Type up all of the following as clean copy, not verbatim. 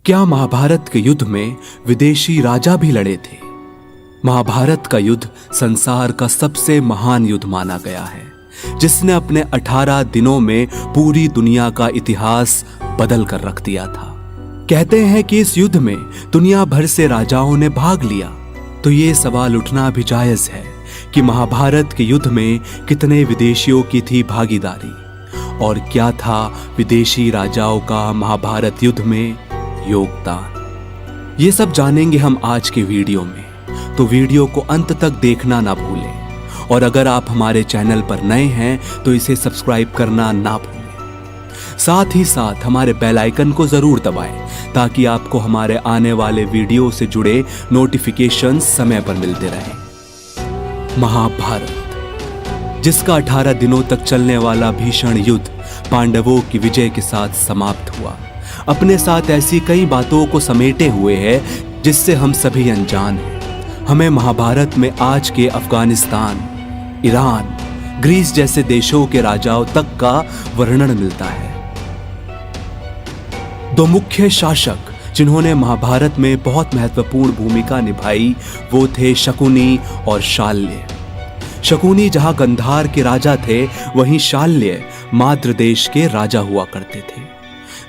क्या महाभारत के युद्ध में विदेशी राजा भी लड़े थे? महाभारत का युद्ध संसार का सबसे महान युद्ध माना गया है, जिसने अपने 18 दिनों में पूरी दुनिया का इतिहास बदल कर रख दिया था। कहते हैं कि इस युद्ध में दुनिया भर से राजाओं ने भाग लिया। तो ये सवाल उठना भी जायज है कि महाभारत के युद्ध में कितने विदेशियों की थी भागीदारी और क्या था विदेशी राजाओं का महाभारत युद्ध में योगदान। ये सब जानेंगे हम आज के वीडियो में, तो वीडियो को अंत तक देखना ना भूलें। और अगर आप हमारे चैनल पर नए हैं तो इसे सब्सक्राइब करना ना भूलें। साथ ही साथ हमारे बेल आइकन को जरूर दबाएं ताकि आपको हमारे आने वाले वीडियो से जुड़े नोटिफिकेशन समय पर मिलते रहें। महाभारत, जिसका 18 दिनों तक चलने वाला भीषण युद्ध पांडवों की विजय के साथ समाप्त हुआ, अपने साथ ऐसी कई बातों को समेटे हुए है जिससे हम सभी अनजान हैं। हमें महाभारत में आज के अफगानिस्तान, ईरान, ग्रीस जैसे देशों के राजाओं तक का वर्णन मिलता है। दो मुख्य शासक जिन्होंने महाभारत में बहुत महत्वपूर्ण भूमिका निभाई वो थे शकुनी और शाल्य। शकुनी जहां गंधार के राजा थे, वहीं शाल्य माद्र देश के राजा हुआ करते थे।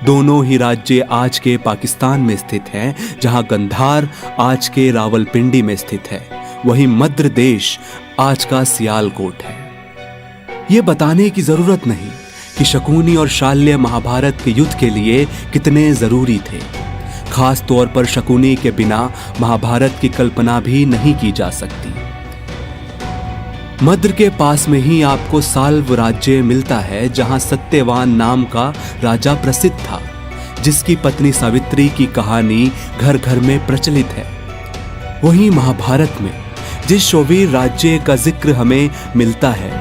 दोनों ही राज्य आज के पाकिस्तान में स्थित हैं, जहां गंधार आज के रावलपिंडी में स्थित है, वहीं मद्र देश आज का सियालकोट है। यह बताने की जरूरत नहीं कि शकुनी और शाल्य महाभारत के युद्ध के लिए कितने जरूरी थे। खास तौर पर शकुनी के बिना महाभारत की कल्पना भी नहीं की जा सकती। मद्र के पास में ही आपको साल्व राज्य मिलता है, जहां सत्यवान नाम का राजा प्रसिद्ध था, जिसकी पत्नी सावित्री की कहानी घर घर में प्रचलित है। वहीं महाभारत में जिस शौवीर राज्य का जिक्र हमें मिलता है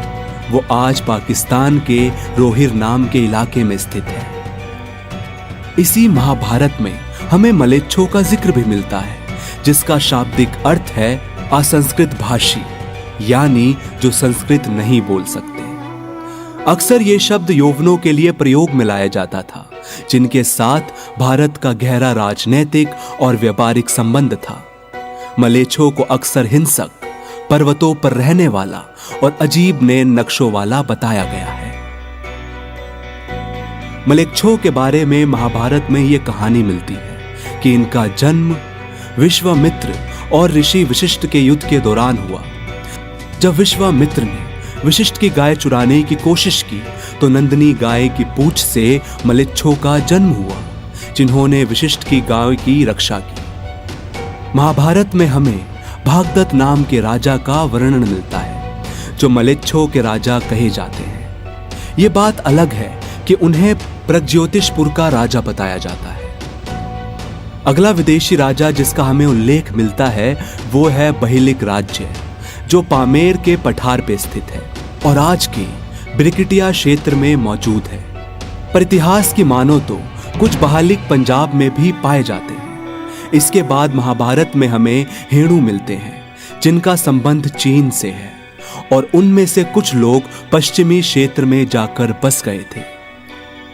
वो आज पाकिस्तान के रोहिर नाम के इलाके में स्थित है। इसी महाभारत में हमें मलेच्छों का जिक्र भी मिलता है, जिसका शाब्दिक अर्थ है असंस्कृत भाषी, यानी जो संस्कृत नहीं बोल सकते। अक्सर ये शब्द यौवनों के लिए प्रयोग में लाया जाता था, जिनके साथ भारत का गहरा राजनीतिक और व्यापारिक संबंध था। मलेच्छों को अक्सर हिंसक, पर्वतों पर रहने वाला और अजीब नए नक्शों वाला बताया गया है। मलेच्छों के बारे में महाभारत में यह कहानी मिलती है कि इनका जन्म विश्वामित्र और ऋषि वशिष्ठ के युद्ध के दौरान हुआ। जब विश्वामित्र ने वशिष्ठ की गाय चुराने की कोशिश की तो नंदिनी गाय की पूंछ से मलेच्छों का जन्म हुआ, जिन्होंने वशिष्ठ की गाय की रक्षा की। महाभारत में हमें भागदत्त नाम के राजा का वर्णन मिलता है, जो मलेच्छों के राजा कहे जाते हैं। ये बात अलग है कि उन्हें प्रगज्योतिषपुर का राजा बताया जाता है। अगला विदेशी राजा जिसका हमें उल्लेख मिलता है वो है बहिलिक राज्य, जो पामेर के पठार पे स्थित है और आज के ब्रिकेटिया क्षेत्र में मौजूद है। पर इतिहास की मानो तो कुछ बहालिक पंजाब में भी पाए जाते हैं। इसके बाद महाभारत में हमें हेणु मिलते हैं, जिनका संबंध चीन से है और उनमें से कुछ लोग पश्चिमी क्षेत्र में जाकर बस गए थे।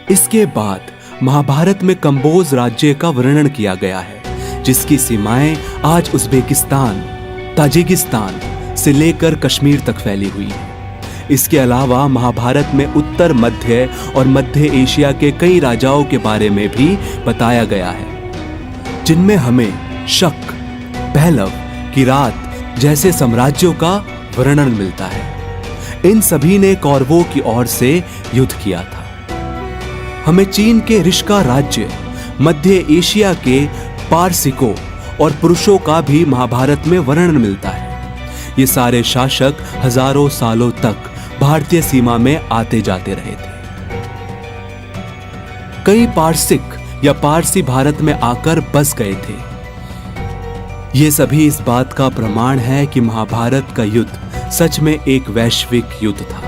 इसके बाद महाभारत में कंबोज राज्य का वर्णन किया गया है, जिसकी सीमाएं आज उज्बेकिस्तान, ताजिकिस्तान से लेकर कश्मीर तक फैली हुई है। इसके अलावा महाभारत में उत्तर मध्य और मध्य एशिया के कई राजाओं के बारे में भी बताया गया है, जिनमें हमें शक, पहलव, किरात जैसे साम्राज्यों का वर्णन मिलता है। इन सभी ने कौरवों की ओर से युद्ध किया था। हमें चीन के ऋषिका राज्य, मध्य एशिया के पारसिकों और पुरुषों का भी महाभारत में वर्णन मिलता है। ये सारे शासक हजारों सालों तक भारतीय सीमा में आते जाते रहे थे। कई पारसिक या पारसी भारत में आकर बस गए थे। ये सभी इस बात का प्रमाण है कि महाभारत का युद्ध सच में एक वैश्विक युद्ध था।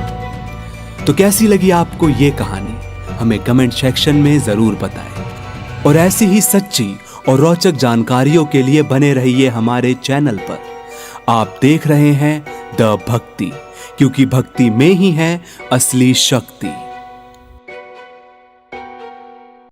तो कैसी लगी आपको ये कहानी? हमें कमेंट सेक्शन में जरूर बताएं। और ऐसी ही सच्ची और रोचक जानकारियों के लिए बने रहिए हमारे चैनल पर। आप देख रहे हैं द भक्ति, क्योंकि भक्ति में ही है असली शक्ति।